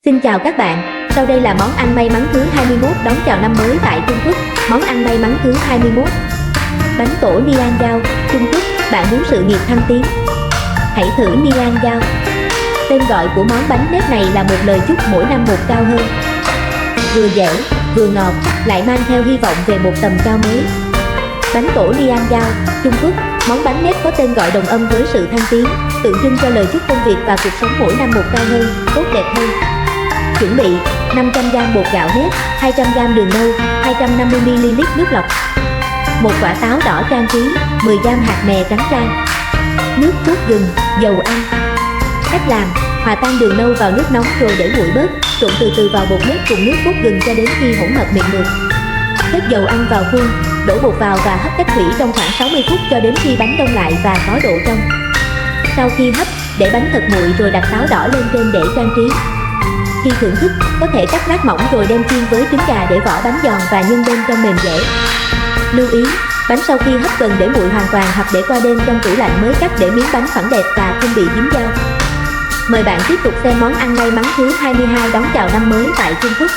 Xin chào các bạn, sau đây là món ăn may mắn thứ 21 đón chào năm mới tại Trung Quốc. Món ăn may mắn thứ 21. Bánh tổ Nian Giao, Trung Quốc. Bạn muốn sự nghiệp thăng tiến? Hãy thử Nian Giao. Tên gọi của món bánh nếp này là một lời chúc mỗi năm một cao hơn. Vừa dẻo, vừa ngọt, lại mang theo hy vọng về một tầm cao mới. Bánh tổ Nian Giao, Trung Quốc. Món bánh nếp có tên gọi đồng âm với sự thăng tiến, tượng trưng cho lời chúc công việc và cuộc sống mỗi năm một cao hơn, tốt đẹp hơn. Chuẩn bị 500g bột gạo nếp, 200g đường nâu, 250ml nước lọc, một quả táo đỏ trang trí, 10g hạt mè trắng rang, nước cốt gừng, dầu ăn. Cách làm: hòa tan đường nâu vào nước nóng rồi để nguội bớt, trộn từ từ vào bột nếp cùng nước cốt gừng cho đến khi hỗn hợp mịn mượt. Xếp dầu ăn vào khuôn, đổ bột vào và hấp cách thủy trong khoảng 60 phút cho đến khi bánh đông lại và có độ trong. Sau khi hấp, để bánh thật nguội rồi đặt táo đỏ lên trên để trang trí. Khi thưởng thức, có thể cắt lát mỏng rồi đem chiên với trứng gà để vỏ bánh giòn và nhân bên trong mềm dẻo. Lưu ý, bánh sau khi hấp cần để nguội hoàn toàn hoặc để qua đêm trong tủ lạnh mới cắt để miếng bánh phẳng đẹp và không bị dính dao. Mời bạn tiếp tục xem món ăn may mắn thứ 22 đón chào năm mới tại Trung Quốc.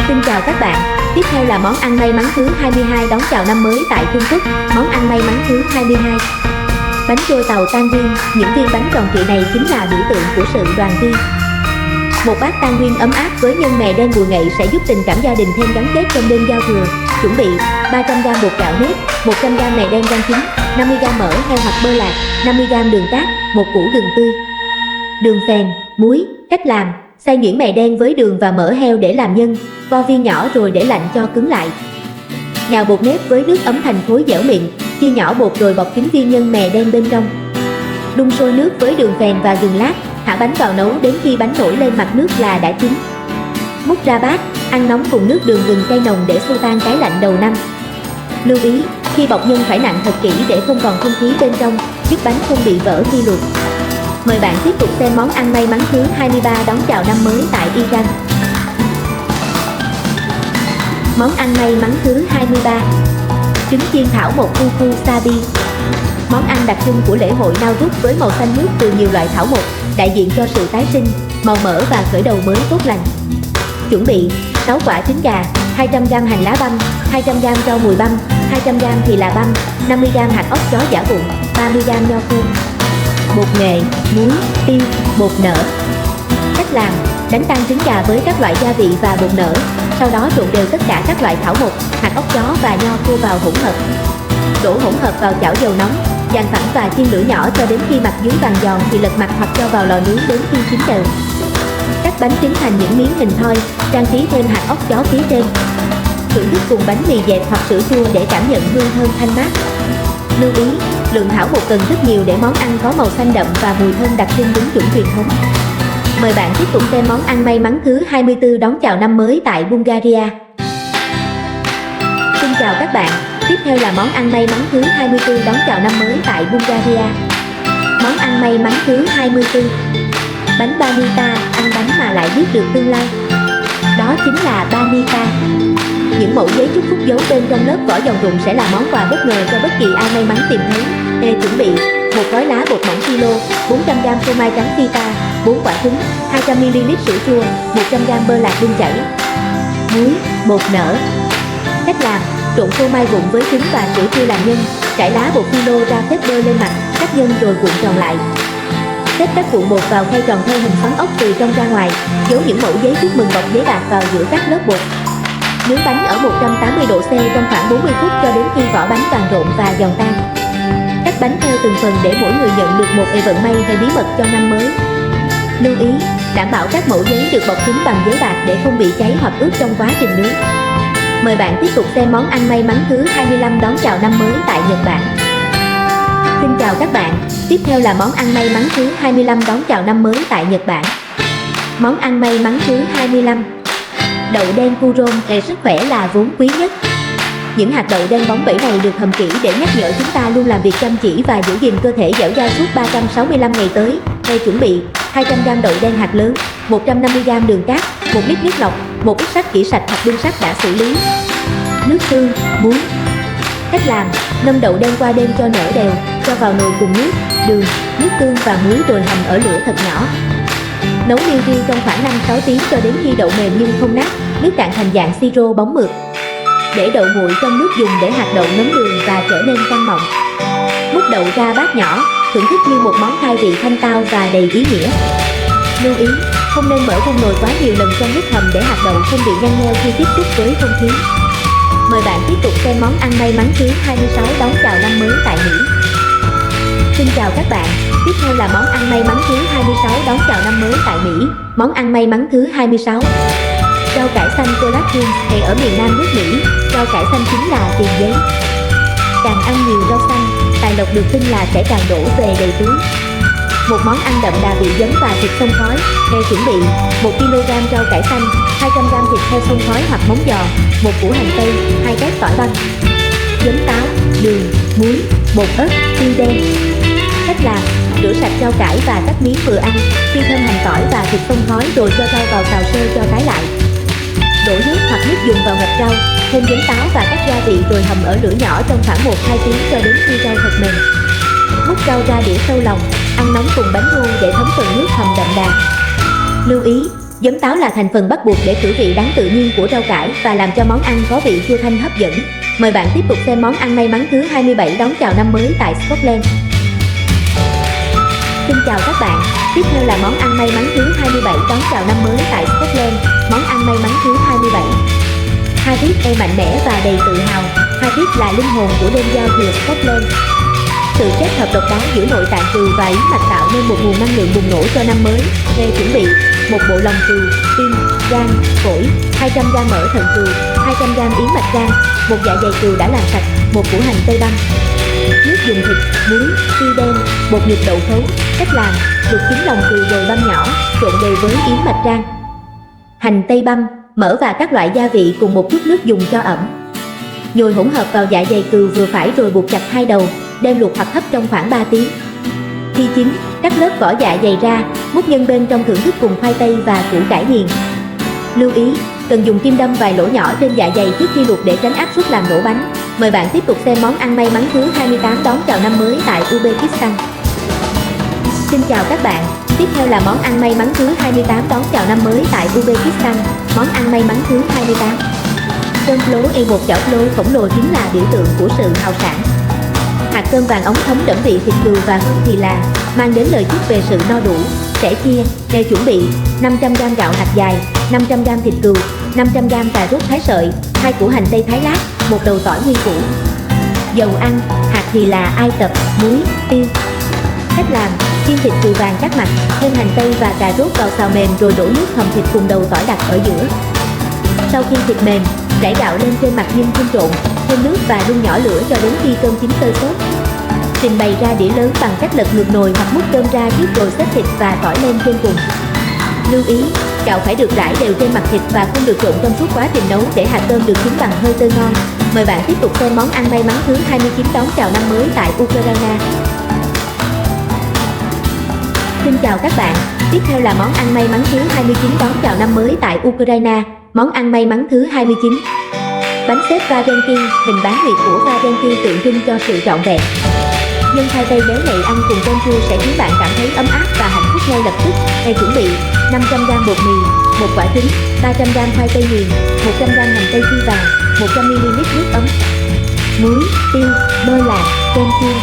Xin chào các bạn, tiếp theo là món ăn may mắn thứ 22 đón chào năm mới tại Trung Quốc. Món ăn may mắn thứ 22. Bánh trôi tàu tang viên. Những viên bánh tròn trịa này chính là biểu tượng của sự đoàn viên. Một bát tang viên ấm áp với nhân mè đen bùi ngậy sẽ giúp tình cảm gia đình thêm gắn kết trong đêm giao thừa. Chuẩn bị 300g bột gạo nếp, 100g mè đen rang chín, 50g mỡ heo hoặc bơ lạc, 50g đường cát, một củ gừng tươi, đường phèn, muối. Cách làm: xay nhuyễn mè đen với đường và mỡ heo để làm nhân, vo viên nhỏ rồi để lạnh cho cứng lại. Nhào bột nếp với nước ấm thành khối dẻo mịn, chia nhỏ bột rồi bọc kín viên nhân mè đen bên trong. Đun sôi nước với đường phèn và gừng lát, thả bánh vào nấu đến khi bánh nổi lên mặt nước là đã chín. Múc ra bát, ăn nóng cùng nước đường gừng cay nồng để xua tan cái lạnh đầu năm. Lưu ý, khi bọc nhân phải nặn thật kỹ để không còn không khí bên trong, giúp bánh không bị vỡ khi luộc. Mời bạn tiếp tục xem món ăn may mắn thứ 23 đón chào năm mới tại Iran. Món ăn may mắn thứ 23. Trứng chiên thảo mộc Fufu Sabi. Món ăn đặc trưng của lễ hội Nowruz với màu xanh mướt từ nhiều loại thảo mộc, đại diện cho sự tái sinh, màu mỡ và khởi đầu mới tốt lành. Chuẩn bị 6 quả trứng gà, 200g hành lá băm, 200g rau mùi băm, 200g thì là băm, 50g hạt óc chó giã vụn, 30g nho khô, bột nghệ, muối, tiêu, bột nở. Cách làm: đánh tan trứng gà với các loại gia vị và bột nở, sau đó trộn đều tất cả các loại thảo mộc, hạt óc chó và nho khô vào hỗn hợp. Đổ hỗn hợp vào chảo dầu nóng, dàn phẳng và chiên lửa nhỏ cho đến khi mặt dưới vàng giòn thì lật mặt hoặc cho vào lò nướng đến khi chín đều. Cắt bánh trứng thành những miếng hình thoi, trang trí thêm hạt óc chó phía trên. Thưởng thức cùng bánh mì dẹt hoặc sữa chua để cảm nhận hương thơm thanh mát. Lưu ý, lượng thảo mộc cần rất nhiều để món ăn có màu xanh đậm và mùi thơm đặc trưng đúng chuẩn truyền thống. Mời bạn tiếp tục xem món ăn may mắn thứ 24 đón chào năm mới tại Bulgaria. Xin chào các bạn, tiếp theo là món ăn may mắn thứ 24 đón chào năm mới tại Bulgaria. Món ăn may mắn thứ 24. Bánh Banita. Ăn bánh mà lại biết được tương lai. Đó chính là Banita. Những mẩu giấy chúc phúc giấu bên trong lớp vỏ giòn rụm sẽ là món quà bất ngờ cho bất kỳ ai may mắn tìm thấy. Chuẩn bị một gói lá bột mỏng philo, 400g phô mai trắng feta, 4 quả trứng, 200ml sữa chua, 100g bơ lạc đun chảy, muối, bột nở. Cách làm: trộn phô mai vụn với trứng và sữa chua làm nhân, trải lá bột philo ra phết bơ lên mặt, cắt nhân rồi cuộn tròn lại. Xếp các cuộn bột vào khay tròn theo hình xoắn ốc từ trong ra ngoài, giấu những mẩu giấy chúc mừng bọc giấy bạc vào giữa các lớp bột. Nướng bánh ở 180 độ C trong khoảng 40 phút cho đến khi vỏ bánh vàng rộn và giòn tan. Cắt bánh theo từng phần để mỗi người nhận được một vận may hay bí mật cho năm mới. Lưu ý, đảm bảo các mẩu giấy được bọc kín bằng giấy bạc để không bị cháy hoặc ướt trong quá trình nướng. Mời bạn tiếp tục xem món ăn may mắn thứ 25 đón chào năm mới tại Nhật Bản. Xin chào các bạn, tiếp theo là món ăn may mắn thứ 25 đón chào năm mới tại Nhật Bản. Món ăn may mắn thứ 25. Đậu đen Kuron. Sức khỏe là vốn quý nhất. Những hạt đậu đen bóng bẩy này được hầm kỹ để nhắc nhở chúng ta luôn làm việc chăm chỉ và giữ gìn cơ thể dẻo dai suốt 365 ngày tới. Chuẩn bị 200g đậu đen hạt lớn, 150g đường cát, 1 lít nước lọc, 1 ít sắt kỹ sạch hoặc đun sắt đã xử lý, nước tương, muối. Cách làm: ngâm đậu đen qua đêm cho nở đều, cho vào nồi cùng nước, đường, nước tương và muối rồi hầm ở lửa thật nhỏ. Nấu liu riu trong khoảng 5-6 tiếng cho đến khi đậu mềm nhưng không nát, nước cạn thành dạng siro bóng mượt. Để đậu nguội trong nước dùng để hạt đậu ngấm đường và trở nên căng mọng. Múc đậu ra bát nhỏ, thưởng thức như một món khai vị thanh tao và đầy ý nghĩa. Lưu ý, không nên mở vung nồi quá nhiều lần trong nước hầm để hạt đậu không bị nhăn nheo khi tiếp xúc với không khí. Mời bạn tiếp tục xem món ăn may mắn thứ 26 đón chào năm mới tại Mỹ. Xin chào các bạn, tiếp theo là món ăn may mắn thứ 26 đón chào năm mới tại Mỹ. Món ăn may mắn thứ 26. Rau cải xanh collard greens hay ở miền Nam nước Mỹ, rau cải xanh chính là tiền giấy. Càng ăn nhiều rau xanh, tài lộc được tin là sẽ càng đổ về đầy túi. Một món ăn đậm đà vị giấm và thịt xông khói. Để chuẩn bị: 1 kg rau cải xanh, 200 g thịt heo xông khói hoặc móng giò, 1 củ hành tây, 2 tép tỏi băm, giấm táo, đường, muối, bột ớt, tiêu đen. Cách làm: rửa sạch rau cải và cắt miếng vừa ăn, phi thơm hành tỏi và thịt xông khói rồi cho rau vào xào sơ cho tái lại. Đổ nước hoặc nước dùng vào ngập rau, thêm giấm táo và các gia vị rồi hầm ở lửa nhỏ trong khoảng 1-2 tiếng cho đến khi rau thật mềm. Múc rau ra đĩa sâu lòng, ăn nóng cùng bánh rô để thấm phần nước hầm đậm đà. Lưu ý, giấm táo là thành phần bắt buộc để khử vị đắng tự nhiên của rau cải và làm cho món ăn có vị chua thanh hấp dẫn. Mời bạn tiếp tục xem món ăn may mắn thứ 27 đón chào năm mới tại Scotland. Xin chào các bạn, tiếp theo là món ăn may mắn thứ 27 đón chào năm mới tại Scotland. Món ăn may mắn thứ 27. Haggis e mạnh mẽ và đầy tự hào. Haggis là linh hồn của đêm giao thừa Scotland. Sự kết hợp độc đáo giữa nội tạng cừu và yến mạch tạo nên một nguồn năng lượng bùng nổ cho năm mới. Để chuẩn bị: 1 bộ lòng cừu, tim, gan, phổi, 200 g mỡ thận cừu, 200 g yến mạch rang, 1 dạ dày cừu đã làm sạch, 1 củ hành tây băm. Nước dùng thịt, muối, tiêu đen, bột nhục đậu khấu. Cách làm: luộc chín lòng cừu rồi băm nhỏ, trộn đều với yến mạch rang, hành tây băm, mỡ và các loại gia vị cùng một chút nước dùng cho ẩm. Nhồi hỗn hợp vào dạ dày cừu vừa phải rồi buộc chặt hai đầu, đem luộc hoặc hấp trong khoảng 3 tiếng. Khi chín, cắt lớp vỏ dạ dày ra, múc nhân bên trong thưởng thức cùng khoai tây và củ cải nghiền. Lưu ý, cần dùng kim đâm vài lỗ nhỏ trên dạ dày trước khi luộc để tránh áp suất làm nổ bánh. Mời bạn tiếp tục xem món ăn may mắn thứ 28 đón chào năm mới tại Uzbekistan. Xin chào các bạn, tiếp theo là món ăn may mắn thứ 28 đón chào năm mới tại Uzbekistan. Món ăn may mắn thứ 28. Cơm plo e, một chảo plo khổng lồ chính là biểu tượng của sự hào sảng. Hạt cơm vàng óng thấm đẫm vị thịt cừu và hương thì là mang đến lời chúc về sự no đủ. Sẻ chia. Để chuẩn bị: 500 g gạo hạt dài, 500 g thịt cừu, 500 g cà rốt thái sợi, 2 củ hành tây thái lát, 1 đầu tỏi nguyên củ. Dầu ăn, hạt thì là ai cập, muối, tiêu. Cách làm: chiên thịt cừu vàng cắt mặt, thêm hành tây và cà rốt vào xào mềm rồi đổ nước hầm thịt cùng đầu tỏi đặt ở giữa. Sau khi thịt mềm, rải gạo lên trên mặt nhưng không trộn, thêm nước và đun nhỏ lửa cho đến khi cơm chín sơi sốt. Trình bày ra đĩa lớn bằng cách lật ngược nồi hoặc múc cơm ra trước rồi xếp thịt và tỏi lên trên cùng. Lưu ý, gạo phải được rải đều trên mặt thịt và không được trộn trong suốt quá trình nấu để hạt cơm được chín bằng hơi tơi ngon. Mời bạn tiếp tục xem món ăn may mắn thứ 29 đón chào năm mới tại Ukraine. Xin chào các bạn, tiếp theo là món ăn may mắn thứ 29 đón chào năm mới tại Ukraine. Món ăn may mắn thứ 29. Bánh xếp Varenki, hình bán nguyệt của Varenki tượng trưng cho sự trọn vẹn. Nhân khoai tây béo này ăn cùng cơm chua sẽ khiến bạn cảm thấy ấm áp và hạnh phúc ngay lập tức. Để chuẩn bị: 500 g bột mì, 1 quả trứng, 300 g khoai tây nghiền, 100 g hành tây phi vàng, 100 ml nước ấm, muối, tiêu, bơ lạc, kem chiên.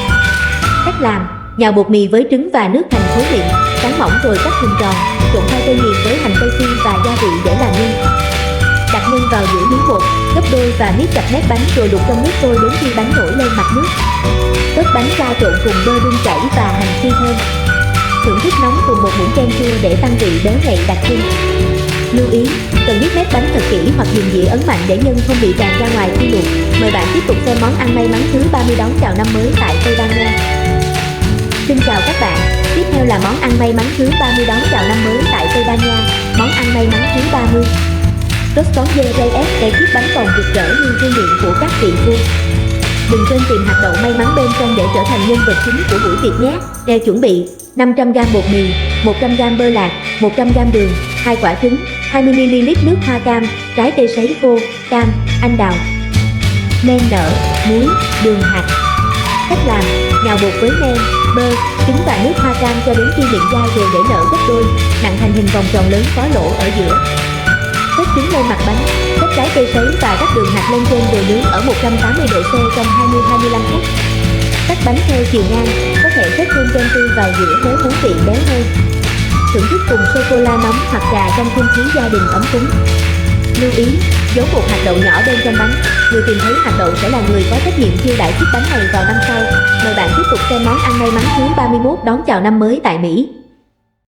Cách làm: nhào bột mì với trứng và nước thành khối mịn, cán mỏng rồi cắt hình tròn, trộn khoai tây nghiền với hành tây phi và gia vị để làm nhân. Đặt nhân vào giữa miếng bột, gấp đôi và miết chặt mép bánh rồi luộc trong nước sôi đến khi bánh nổi lên mặt nước. Vớt bánh ra trộn cùng bơ đun chảy và hành phi thơm. Thưởng thức nóng cùng một muỗng kem chua để tăng vị béo ngậy đặc trưng. Lưu ý, cần miết mép bánh thật kỹ hoặc dùng dĩa ấn mạnh để nhân không bị tràn ra ngoài khi luộc. Mời bạn tiếp tục xem món ăn may mắn thứ 30 đón chào năm mới tại Tây Ban Nha. Xin chào các bạn, tiếp theo là món ăn may mắn thứ 30 đón chào năm mới tại Tây Ban Nha. Món ăn may mắn thứ 30. Roscon de Reyes, để chiếc bánh còn rực rỡ như vương miện của các vị vua. Đừng quên tìm hạt đậu may mắn bên trong để trở thành nhân vật chính của buổi tiệc nhé. Để chuẩn bị: 500 g bột mì, 100 g bơ lạc, 100 g đường, 2 quả trứng, 20 ml nước hoa cam, trái cây sấy khô, cam, anh đào, men nở, muối, đường hạt. Cách làm: nhào bột với men, bơ, trứng và nước hoa cam cho đến khi miệng dai rồi để nở gấp đôi, nặn thành hình vòng tròn lớn có lỗ ở giữa. Xếp trứng lên mặt bánh, xếp trái cây sấy và rắc đường hạt lên trên rồi nướng ở 180 độ C trong 20-25 phút. Cắt bánh theo chiều ngang, có thể xếp thêm kem tươi vào giữa nếu muốn vị béo hơn. Thưởng thức cùng sô-cô-la nóng hoặc trà trong không khí gia đình ấm cúng. Lưu ý, giấu một hạt đậu nhỏ bên trong bánh, người tìm thấy hạt đậu sẽ là người có trách nhiệm chiêu đãi chiếc bánh này vào năm sau. Mời bạn tiếp tục xem món ăn may mắn thứ 31 đón chào năm mới tại Mỹ.